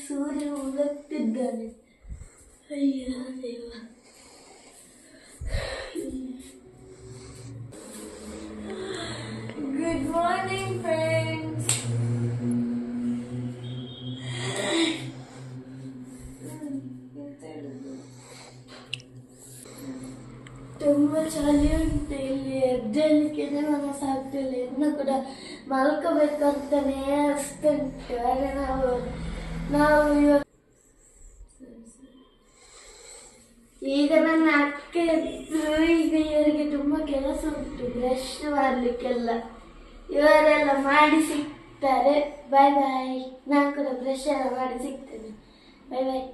ಸೂರ್ಯ ಮುಳುಗುತ್ತಿದ್ದಾನೆ. ಅಯ್ಯ ದೇವ. Good morning friends. ತುಂಬ ಚಳಿ ಉಂಟು ಇಲ್ಲಿ. ಎದ್ದೇಳಲಿಕ್ಕೆ ಮನಸ್ಸಾಗ್ತಿಲ್ಲ. ಇನ್ನು ಕೂಡ ಮಲ್ಕೋಬೇಕಂತಾನೆ ಅನಿಸ್ತುಂಟು. ಆದರೆ ನಾವು ಈಗ ನನ್ನ ಅಕ್ಕ ಈಗ ಇವರಿಗೆ ತುಂಬ ಕೆಲಸ ಉಂಟು, ಬ್ರಷ್ ಮಾಡಲಿಕ್ಕೆಲ್ಲ. ಇವರೆಲ್ಲ ಮಾಡಿ ಸಿಗ್ತಾರೆ. ಬಾಯ್ ಬಾಯ್. ನಾನು ಕೂಡ ಬ್ರಷ್ ಎಲ್ಲ ಮಾಡಿ ಸಿಗ್ತೇನೆ. ಬಾಯ್ ಬಾಯ್.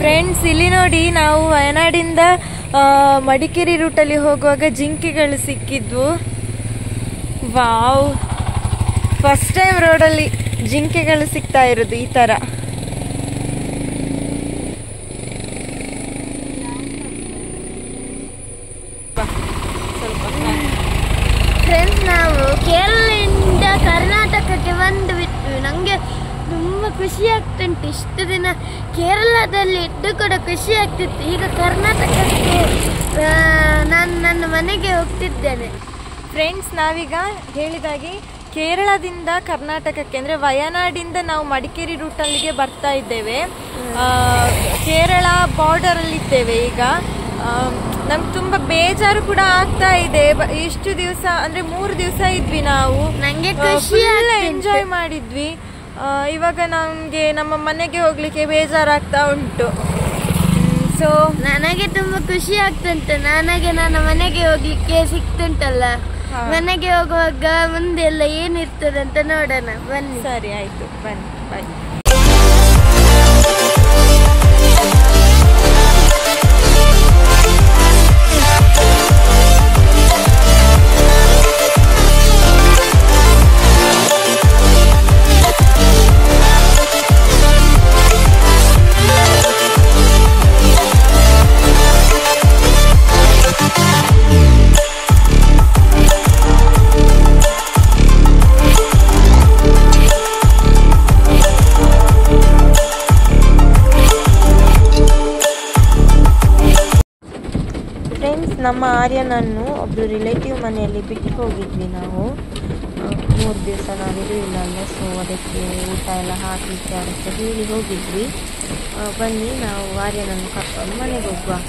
ಫ್ರೆಂಡ್ಸ್, ಇಲ್ಲಿ ನೋಡಿ, ನಾವು ವಯನಾಡಿಂದ ಮಡಿಕೇರಿ ರೂಟಲ್ಲಿ ಹೋಗುವಾಗ ಜಿಂಕೆಗಳು ಸಿಕ್ಕಿದ್ವು. ವಾವ್, ಫಸ್ಟ್ ಟೈಮ್ ರೋಡಲ್ಲಿ ಜಿಂಕೆಗಳು ಸಿಗ್ತಾ ಇರೋದು ಈ ತರ. ಫ್ರೆಂಡ್ಸ್, ನಾವು ಕೇರಳದಿಂದ ಕರ್ನಾಟಕಕ್ಕೆ ಬಂದು ಬಿಟ್ವಿ. ನನಗೆ ತುಂಬ ಖುಷಿ ಆಗ್ತುಂಟು. ಇಷ್ಟು ದಿನ ಕೇರಳದಲ್ಲಿ ಇದ್ದು ಕೂಡ ಖುಷಿ ಆಗ್ತಿತ್ತು. ಈಗ ಕರ್ನಾಟಕಕ್ಕೆ ನಾನು ನನ್ನ ಮನೆಗೆ ಹೋಗ್ತಿದ್ದೇನೆ. ಫ್ರೆಂಡ್ಸ್, ನಾವೀಗ ಹೇಳಿದಾಗೆ ಕೇರಳದಿಂದ ಕರ್ನಾಟಕಕ್ಕೆ ಅಂದರೆ ವಯನಾಡಿಂದ ನಾವು ಮಡಿಕೇರಿ ರೂಟಲ್ಲಿಗೆ ಬರ್ತಾ ಇದ್ದೇವೆ. ಕೇರಳ ಬಾರ್ಡರಲ್ಲಿದ್ದೇವೆ ಈಗ. ನಮ್ಗೆ ತುಂಬ ಬೇಜಾರು ಕೂಡ ಆಗ್ತಾ ಇದೆ. ಇಷ್ಟು ದಿವಸ ಅಂದರೆ 3 ದಿವಸ ಇದ್ವಿ ನಾವು. ನನಗೆ ಖುಷಿ, ಎಂಜಾಯ್ ಮಾಡಿದ್ವಿ. ಇವಾಗ ನಮಗೆ ನಮ್ಮ ಮನೆಗೆ ಹೋಗ್ಲಿಕ್ಕೆ ಬೇಜಾರಾಗ್ತಾ ಉಂಟು. ಸೊ ನನಗೆ ತುಂಬ ಖುಷಿ ಆಗ್ತುಂಟು. ನನಗೆ ನನ್ನ ಮನೆಗೆ ಹೋಗ್ಲಿಕ್ಕೆ ಸಿಕ್ತುಂಟಲ್ಲ. ಮನೆಗೆ ಹೋಗುವಾಗ ಮುಂದೆ ಎಲ್ಲ ಏನಿರ್ತದೆ ಅಂತ ನೋಡೋಣ ಬನ್ನಿ. ಸರಿ, ಆಯ್ತು, ಬನ್ನಿ, ಬಾಯ್. ನಮ್ಮ ಆರ್ಯನನ್ನು ಒಬ್ಬರು ರಿಲೇಟಿವ್ ಮನೆಯಲ್ಲಿ ಬಿಟ್ಟು ಹೋಗಿದ್ವಿ ನಾವು. 3 ದಿವಸ ನಾವಿರಲಿಲ್ಲ ಅಲ್ಲ, ಸೊ ಅದಕ್ಕೆ ಊಟ ಎಲ್ಲ ಹಾಕಲಿಕ್ಕೆ ಅಂತ ಹೇಳಿ ಹೋಗಿದ್ವಿ. ಬನ್ನಿ, ನಾವು ಆರ್ಯನನ್ನು ಕರ್ಕೊಂಡು ಮನೆಗೆ ಹೋಗುವ.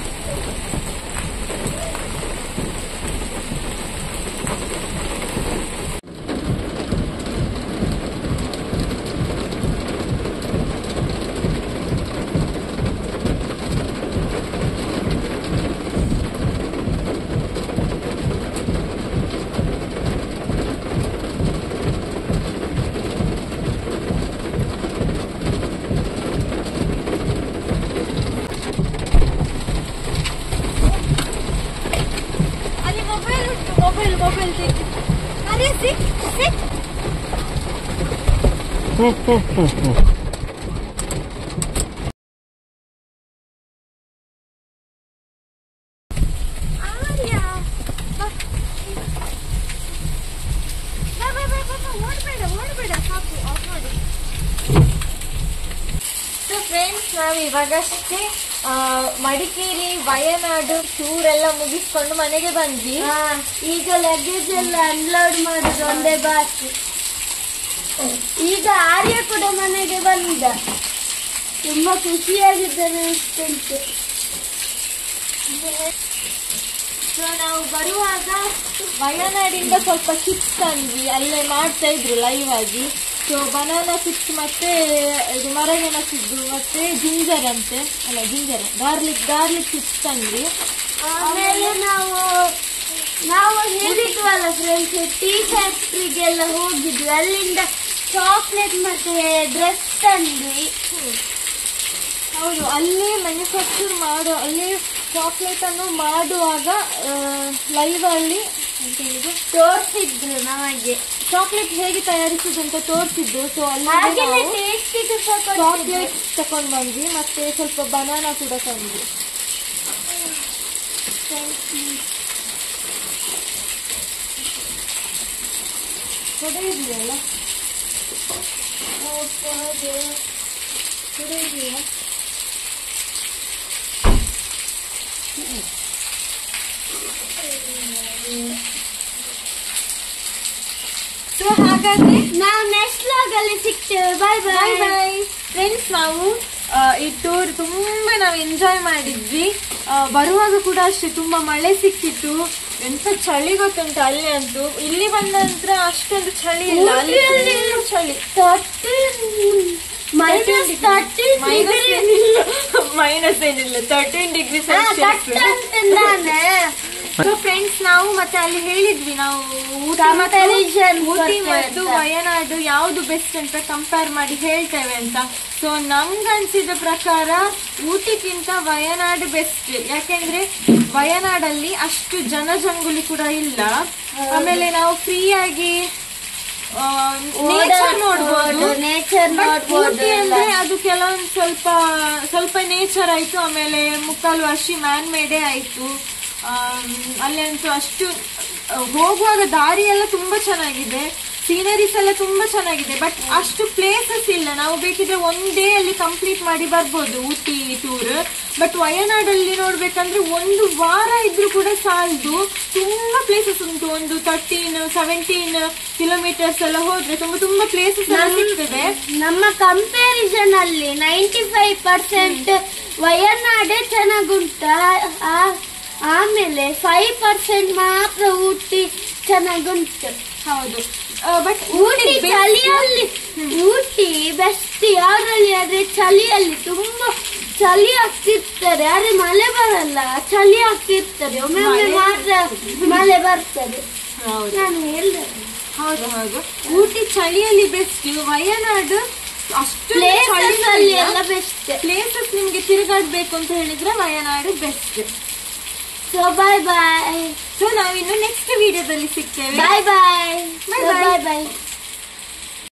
ಮೊಬೈಲ್ ಫ್ರೆಂಡ್ಸ್, ನಾವು ಇವಾಗಷ್ಟೇ ಮಡಿಕೇರಿ ವಯನಾಡು ಟೂರ್ ಎಲ್ಲ ಮುಗಿಸ್ಕೊಂಡು ಮನೆಗೆ ಬಂದ್ವಿ. ಈಗ ಲಗೇಜ್ ಎಲ್ಲ ಅನ್ಲೋಡ್ ಮಾಡುದು ಒಂದೇ ಬಾಕಿ. ಈಗ ಆರ್ಯ ಕೂಡ ಮನೆಗೆ ಬಂದ. ತುಂಬಾ ಖುಷಿಯಾಗಿದ್ದಾನೆ ಅನಿಸ್ತುಂಟು. ಸೊ ನಾವು ಬರುವಾಗ ವಯನಾಡಿಂದ ಸ್ವಲ್ಪ ಚಿಪ್ಸ್ ತಂದ್ವಿ. ಅಲ್ಲೇ ಮಾಡ್ತಾ ಇದ್ರು ಲೈವ್ ಆಗಿ. ಸೊ ಬನಾನಾ ಚಿಪ್ಸ್ ಮತ್ತೆ ಇದು ಮರಗೆಣಸಿದ್ದು ಮತ್ತೆ ಜಿಂಜರ್ ಅಂತೆ, ಅಲ್ಲ ಜಿಂಜರ್ ಗಾರ್ಲಿಕ್ ಚಿಪ್ಸ್ ತಂದ್ವಿ. ಆಮೇಲೆ ನಾವು ಹೇಳಿದ್ವಲ್ಲ ಫ್ರೆಂಡ್ಸ್, ಟೀ ಫ್ಯಾಕ್ಟ್ರಿಗೆಲ್ಲ ಹೋಗಿದ್ವಿ. ಅಲ್ಲಿಂದ ಚಾಕ್ಲೇಟ್ ಮತ್ತೆ ಡ್ರೆಸ್ ತಂದ್ವಿ. ಹೌದು, ಅಲ್ಲಿ ಮ್ಯಾನುಫ್ಯಾಕ್ಚರ್ ಅಲ್ಲಿ ಚಾಕ್ಲೇಟ್ ಅನ್ನು ಮಾಡುವಾಗ ಲೈವ್ ಅಲ್ಲಿ ತೋರಿಸಿದ್ರು ನಮಗೆ. ಚಾಕ್ಲೇಟ್ ಹೇಗೆ ತಯಾರಿಸುದು ಅಂತ ತೋರಿಸಿದ್ದು. ಸೊ ಅಲ್ಲಿ ಚಾಕ್ಲೇಟ್ ತಕೊಂಡ್ ಬಂದ್ವಿ, ಮತ್ತೆ ಸ್ವಲ್ಪ ಬನಾನಾ ಕೂಡ ತಂದ್ವಿ. ಕೊಡೆ ಇದೆಯಲ್ಲ, ಕೊಡೆ ಇದೆಯಾ? ಸೊ ಹಾಗಾದ್ರೆ ನಾವು ನೆಕ್ಸ್ಟ್ ವ್ಲಾಗ್ ಅಲ್ಲಿ ಸಿಗ್ತೇವೆ. ಬಾಯ್ ಬಾಯ್ ಬಾಯ್ ಫ್ರೆಂಡ್ಸ್. ನಾವು ಈ ಟೂರ್ ತುಂಬಾ ನಾವು ಎಂಜಾಯ್ ಮಾಡಿದ್ವಿ. ಬರುವಾಗ ಕೂಡ ಅಷ್ಟೇ ತುಂಬಾ ಮಳೆ ಸಿಕ್ಕಿತ್ತು. ಎಂತ ಚಳಿ ಗೊತ್ತುಂಟ ಅಲ್ಲಿ ಅಂತೂ. ಇಲ್ಲಿ ಬಂದ ನಂತರ ಅಷ್ಟೊಂದು ಚಳಿ ಇಲ್ಲ, ಅಲ್ಲಿ ಚಳಿ. ಮೈನಸ್ ಏನಿಲ್ಲ, 13 ಡಿಗ್ರಿ ಸೆಲ್ಸಿಯಸ್. ಸೊ ಫ್ರೆಂಡ್ಸ್, ನಾವು ಮತ್ತೆ ಅಲ್ಲಿ ಹೇಳಿದ್ವಿ ನಾವು ಊಟಿ ಮತ್ತು ವಯನಾಡು ಯಾವ್ದು ಬೆಸ್ಟ್ ಅಂತ ಕಂಪೇರ್ ಮಾಡಿ ಹೇಳ್ತೇವೆ ಅಂತ. ಸೊ ನಮ್ಗನ್ಸಿದ ಪ್ರಕಾರ ಊಟಿಗಿಂತ ವಯನಾಡು ಬೆಸ್ಟ್. ಯಾಕೆಂದ್ರೆ ವಯನಾಡಲ್ಲಿ ಅಷ್ಟು ಜನಜಂಗುಲಿ ಕೂಡ ಇಲ್ಲ. ಆಮೇಲೆ ನಾವು ಫ್ರೀ ಆಗಿ ನೇಚರ್ ನೋಡ್ಬೋದು. ಊಟಿ ಅಂದ್ರೆ ಅದು ಕೆಲವೊಂದು ಸ್ವಲ್ಪ ನೇಚರ್ ಆಯ್ತು, ಆಮೇಲೆ ಮುಕ್ಕಾಲು ವರ್ಷಿ ಮ್ಯಾನ್ ಮೇಡೇ ಆಯ್ತು. ಅಲ್ಲಂತೂ ಅಷ್ಟು ಹೋಗುವಾಗ ದಾರಿ ಎಲ್ಲ ತುಂಬಾ ಚೆನ್ನಾಗಿದೆ, ಸೀನರೀಸ್ ಎಲ್ಲ ತುಂಬಾ ಚೆನ್ನಾಗಿದೆ. ಬಟ್ ಅಷ್ಟು ಪ್ಲೇಸಸ್ ಇಲ್ಲ. ನಾವು ಬೇಕಿದ್ರೆ ಒನ್ ಡೇ ಅಲ್ಲಿ ಕಂಪ್ಲೀಟ್ ಮಾಡಿ ಬರ್ಬೋದು ಊಟಿ ಟೂರ್. ಬಟ್ ವಯನಾಡಲ್ಲಿ ನೋಡ್ಬೇಕಂದ್ರೆ 1 ವಾರ ಇದ್ರೂ ಕೂಡ ಸಾಲದು. ತುಂಬಾ ಪ್ಲೇಸಸ್ ಉಂಟು. ಒಂದು 13-17 ಕಿಲೋಮೀಟರ್ಸ್ ಎಲ್ಲ ಹೋದ್ರೆ ತುಂಬಾ ಪ್ಲೇಸಸ್ ಎಲ್ಲ ಸಿಗ್ತದೆ. ನಮ್ಮ ಕಂಪ್ಯಾರಿಸನ್ ಅಲ್ಲಿ 95% ವಯನಾಡೇ ಚೆನ್ನಾಗುಂಟ. ಆಮೇಲೆ 5% ಮಾತ್ರ ಊಟಿ ಚೆನ್ನಾಗುಂಟು. ಹೌದು, ಬಟ್ ಊಟಿ ಚಳಿಯಲ್ಲಿ ಊಟಿ ಬೆಸ್ಟ್. ಯಾವ್ದ್ರಲ್ಲಿ ಆದ್ರೆ ಚಳಿಯಲ್ಲಿ ತುಂಬಾ ಚಳಿ ಆಗ್ತಿರ್ತಾರೆ, ಆದ್ರೆ ಮಳೆ ಬರಲ್ಲ, ಚಳಿ ಆಗ್ತಿರ್ತದೆ. ಒಮ್ಮೊಮ್ಮೆ ಮಾತ್ರ ಮಳೆ ಬರ್ತದೆ. ನಾನು ಹೇಳಿದೆ. ಹೌದು, ಊಟಿ ಚಳಿಯಲ್ಲಿ ಬೆಸ್ಟ್. ವಯನಾಡು ಅಷ್ಟು ಎಲ್ಲ ಬೆಸ್ಟ್ ಪ್ಲೇಸಸ್. ನಿಮ್ಗೆ ತಿರುಗಾಡ್ಬೇಕು ಅಂತ ಹೇಳಿದ್ರೆ ವಯನಾಡು ಬೆಸ್ಟ್. ಸೊ ಬಾಯ್ ಬಾಯ್. ಸೊ ನಾವಿನ್ನು ನೆಕ್ಸ್ಟ್ ವಿಡಿಯೋದಲ್ಲಿ ಸಿಗ್ತೇವೆ. ಬಾಯ್ ಬಾಯ್.